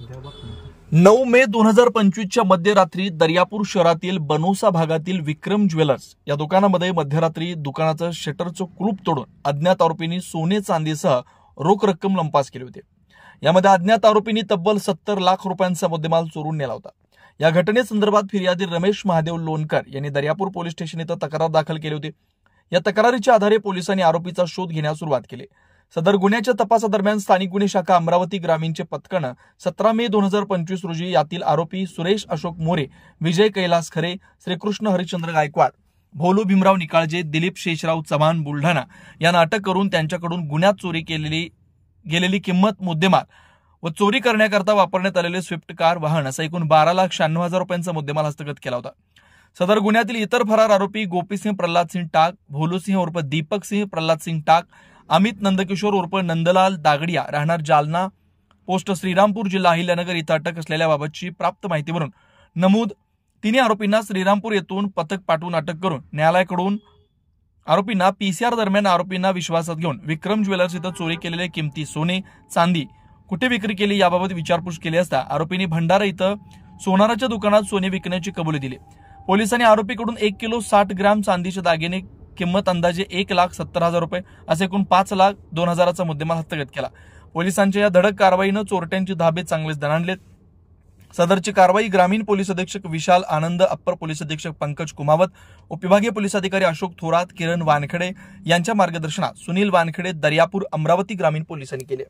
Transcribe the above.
9 मे 2025च्या मध्यरात्री दर्यापूर शहरातील बनोसा भागातील विक्रम ज्वेलर्स या दुकानामध्ये मध्यरात्री दुकानाचं शटरचं कुलूप तोडून अज्ञात आरोपींनी सोने चांदीसह रोख रक्कम लंपास केली होती। यामध्ये अज्ञात आरोपींनी तब्बल 70 लाख रुपयांचा मुद्देमाल चोरून नेला होता। या घटनेसंदर्भात फिर्यादी रमेश महादेव लोणकर यांनी दर्यापूर पोलीस स्टेशन इथं तक्रार दाखल केली होती। या तक्रारीच्या आधारे पोलिसांनी आरोपीचा शोध घेण्यास सुरुवात केली। सदर गुन्ह्याच्या तपासादरम्यान स्थानिक गुन्हे शाखा अमरावती ग्रामीणचे पथकानं 17 मे 2025 रोजी यातील आरोपी सुरेश अशोक मोरे, विजय कैलास खरे, श्रीकृष्ण हरिश्चंद्र गायकवाड, भोलू भीमराव निकाळजे, दिलीप शेषराव चव्हाण बुलढाणा यांना अटक करून त्यांच्याकडून गुन्ह्यात चोरी गेलेली किंमत, मुद्देमाल व चोरी करण्याकरता वापरण्यात आलेले स्विफ्ट कार वाहन असा एकूण 12,96,000 रुपयांचा मुद्देमाल हस्तगत केला होता। सदर गुन्ह्यातील इतर फरार आरोपी गोपीसिंह प्रल्हादसिंह टाक, भोलूसिंह उर्फ दीपकसिंह प्रल्हादसिंह टाक, अमित नंदकिशोर उर्फ नंदलाल दागडिया राहणार जालना पोस्ट श्रीरामपूर जिल्हा अहिल्यानगर इथं अटक असलेल्या बाबतची प्राप्त माहितीवरून नमूद तिन्ही आरोपींना श्रीरामपूर येथून पथक पाठवून अटक करून न्यायालयाकडून आरोपींना पीसीआर दरम्यान आरोपींना विश्वासात घेऊन विक्रम ज्वेलर्स इथं चोरी केलेले किमती सोने चांदी कुठे विक्री केली याबाबत विचारपूस केली असता आरोपींनी भंडारा इथं सोनाराच्या दुकानात सोने विकण्याची कबुली दिली। पोलिसांनी आरोपीकडून 1 किलो 60 ग्रॅम चांदीचे दागिने किंमत अंदाजे 1,70,000 रुपये असे एकूण 5,02,000चा मुद्देमाल हस्तगत केला। पोलिसांच्या या धडक कारवाईनं चोरट्यांचे धाबे चांगलेच दणाणलेत। सदरची कारवाई ग्रामीण पोलीस अधीक्षक विशाल आनंद, अप्पर पोलीस अधीक्षक पंकज कुमावत, उपविभागीय पोलीस अधिकारी अशोक थोरात, किरण वानखेडे यांच्या मार्गदर्शनात सुनील वानखेडे, दर्यापूर, अमरावती ग्रामीण पोलिसांनी केली।